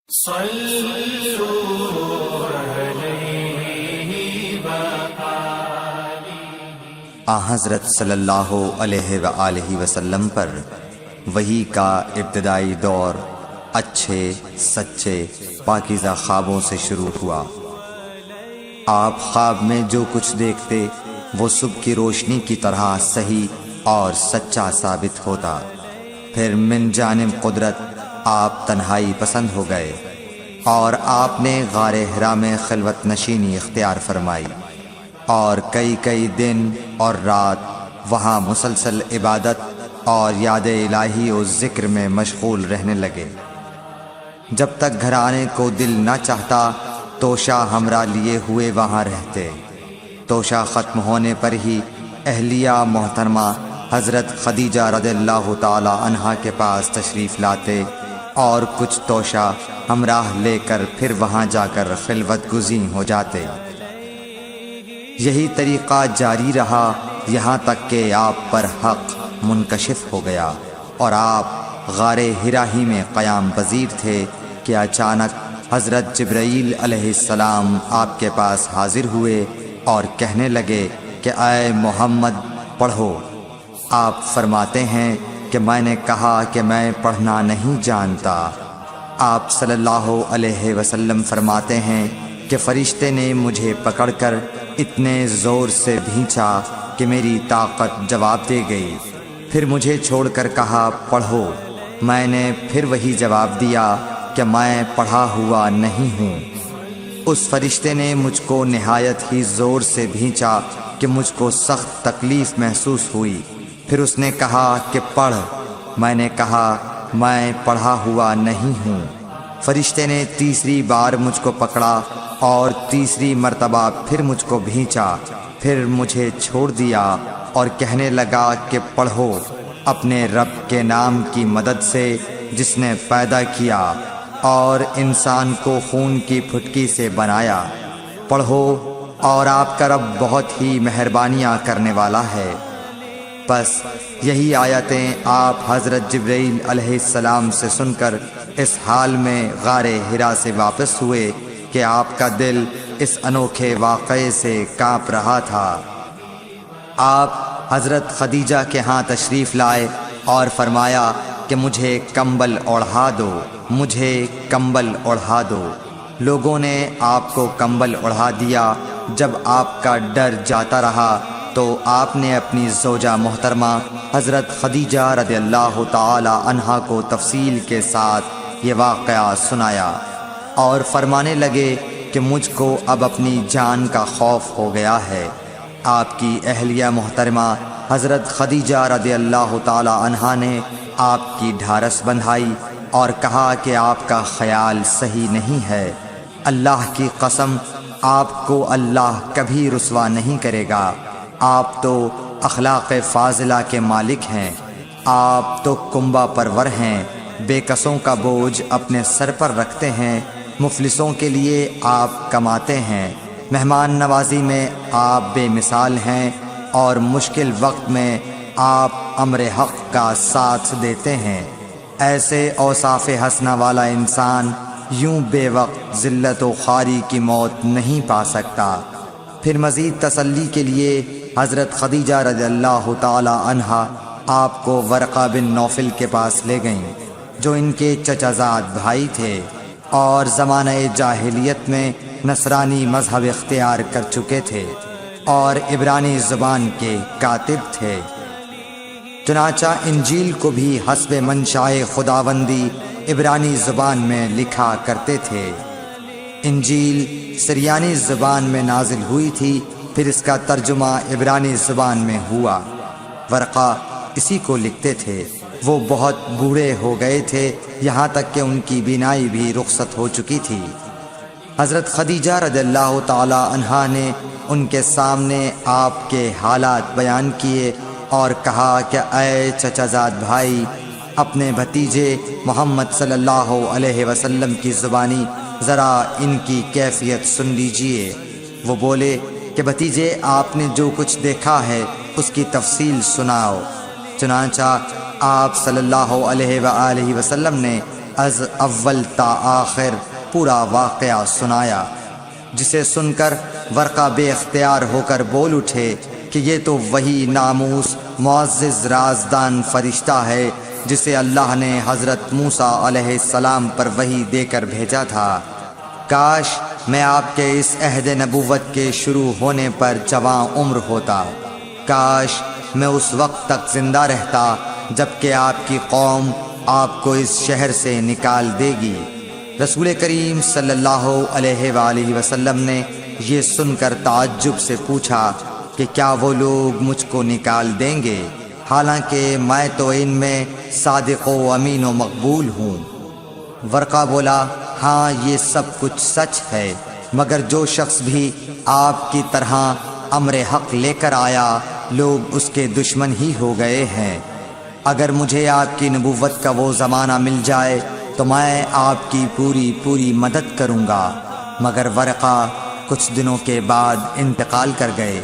حضرت صلی اللہ علیہ وآلہ وسلم پر وحی کا ابتدائی دور اچھے سچے پاکیزہ خوابوں سے شروع ہوا۔ آپ خواب میں جو کچھ دیکھتے وہ صبح کی روشنی کی طرح صحیح اور سچا ثابت ہوتا۔ پھر من جانب قدرت آپ تنہائی پسند ہو گئے اور آپ نے غار حرا میں خلوت نشینی اختیار فرمائی اور کئی دن اور رات وہاں مسلسل عبادت اور یاد الہی و ذکر میں مشغول رہنے لگے۔ جب تک گھر آنے کو دل نہ چاہتا توشہ ہمراہ لیے ہوئے وہاں رہتے۔ توشہ ختم ہونے پر ہی اہلیہ محترمہ حضرت خدیجہ رضی اللہ تعالی عنہا کے پاس تشریف لاتے اور کچھ توشہ ہمراہ لے کر پھر وہاں جا کر خلوت گزین ہو جاتے۔ یہی طریقہ جاری رہا یہاں تک کہ آپ پر حق منکشف ہو گیا اور آپ غار حرا ہی میں قیام پذیر تھے کہ اچانک حضرت جبرائیل علیہ السلام آپ کے پاس حاضر ہوئے اور کہنے لگے کہ اے محمد پڑھو۔ آپ فرماتے ہیں کہ میں نے کہا کہ میں پڑھنا نہیں جانتا۔ آپ صلی اللہ علیہ وسلم فرماتے ہیں کہ فرشتے نے مجھے پکڑ کر اتنے زور سے بھینچا کہ میری طاقت جواب دے گئی۔ پھر مجھے چھوڑ کر کہا پڑھو۔ میں نے پھر وہی جواب دیا کہ میں پڑھا ہوا نہیں ہوں۔ اس فرشتے نے مجھ کو نہایت ہی زور سے بھینچا کہ مجھ کو سخت تکلیف محسوس ہوئی۔ پھر اس نے کہا کہ پڑھ۔ میں نے کہا میں پڑھا ہوا نہیں ہوں۔ فرشتے نے تیسری بار مجھ کو پکڑا اور تیسری مرتبہ پھر مجھ کو بھینچا۔ پھر مجھے چھوڑ دیا اور کہنے لگا کہ پڑھو اپنے رب کے نام کی مدد سے جس نے پیدا کیا اور انسان کو خون کی پھٹکی سے بنایا۔ پڑھو اور آپ کا رب بہت ہی مہربانیاں کرنے والا ہے۔ بس یہی آیتیں آپ حضرت جبرائیل علیہ السلام سے سن کر اس حال میں غار حرا سے واپس ہوئے کہ آپ کا دل اس انوکھے واقعے سے کانپ رہا تھا۔ آپ حضرت خدیجہ کے ہاں تشریف لائے اور فرمایا کہ مجھے کمبل اوڑھا دو، مجھے کمبل اوڑھا دو۔ لوگوں نے آپ کو کمبل اوڑھا دیا۔ جب آپ کا ڈر جاتا رہا تو آپ نے اپنی زوجہ محترمہ حضرت خدیجہ رضی اللہ تعالی عنہا کو تفصیل کے ساتھ یہ واقعہ سنایا اور فرمانے لگے کہ مجھ کو اب اپنی جان کا خوف ہو گیا ہے۔ آپ کی اہلیہ محترمہ حضرت خدیجہ رضی اللہ تعالی عنہا نے آپ کی ڈھارس بندھائی اور کہا کہ آپ کا خیال صحیح نہیں ہے۔ اللہ کی قسم آپ کو اللہ کبھی رسوا نہیں کرے گا۔ آپ تو اخلاق فاضلہ کے مالک ہیں۔ آپ تو کنبہ پرور ہیں، بے کسوں کا بوجھ اپنے سر پر رکھتے ہیں، مفلسوں کے لیے آپ کماتے ہیں، مہمان نوازی میں آپ بے مثال ہیں اور مشکل وقت میں آپ امر حق کا ساتھ دیتے ہیں۔ ایسے اوصاف حسنہ والا انسان یوں بے وقت ذلت و خواری کی موت نہیں پا سکتا۔ پھر مزید تسلی کے لیے حضرت خدیجہ رضی اللہ تعالی عنہا آپ کو ورقہ بن نوفل کے پاس لے گئیں جو ان کے چچا زاد بھائی تھے اور زمانہ جاہلیت میں نصرانی مذہب اختیار کر چکے تھے اور عبرانی زبان کے کاتب تھے۔ چنانچہ انجیل کو بھی حسب منشائے خداوندی عبرانی زبان میں لکھا کرتے تھے۔ انجیل سریانی زبان میں نازل ہوئی تھی، پھر اس کا ترجمہ عبرانی زبان میں ہوا۔ ورقہ اسی کو لکھتے تھے۔ وہ بہت بوڑھے ہو گئے تھے، یہاں تک کہ ان کی بینائی بھی رخصت ہو چکی تھی۔ حضرت خدیجہ رضی اللہ تعالی عنہا نے ان کے سامنے آپ کے حالات بیان کیے اور کہا کہ اے چچا زاد بھائی، اپنے بھتیجے محمد صلی اللہ علیہ وسلم کی زبانی ذرا ان کی کیفیت سن لیجئے۔ وہ بولے کہ بھتیجے آپ نے جو کچھ دیکھا ہے اس کی تفصیل سناؤ۔ چنانچہ آپ صلی اللہ علیہ وآلہ وسلم نے از اول تا آخر پورا واقعہ سنایا، جسے سن کر ورقہ بے اختیار ہو کر بول اٹھے کہ یہ تو وہی ناموس معزز رازدان فرشتہ ہے جسے اللہ نے حضرت موسیٰ علیہ السلام پر وحی دے کر بھیجا تھا۔ کاش میں آپ کے اس عہد نبوت کے شروع ہونے پر جواں عمر ہوتا، کاش میں اس وقت تک زندہ رہتا جبکہ آپ کی قوم آپ کو اس شہر سے نکال دے گی۔ رسول کریم صلی اللہ علیہ وآلہ وسلم نے یہ سن کر تعجب سے پوچھا کہ کیا وہ لوگ مجھ کو نکال دیں گے، حالانکہ میں تو ان میں صادق و امین و مقبول ہوں۔ ورقہ بولا، ہاں یہ سب کچھ سچ ہے، مگر جو شخص بھی آپ کی طرح امر حق لے کر آیا لوگ اس کے دشمن ہی ہو گئے ہیں۔ اگر مجھے آپ کی نبوت کا وہ زمانہ مل جائے تو میں آپ کی پوری مدد کروں گا، مگر ورقہ کچھ دنوں کے بعد انتقال کر گئے۔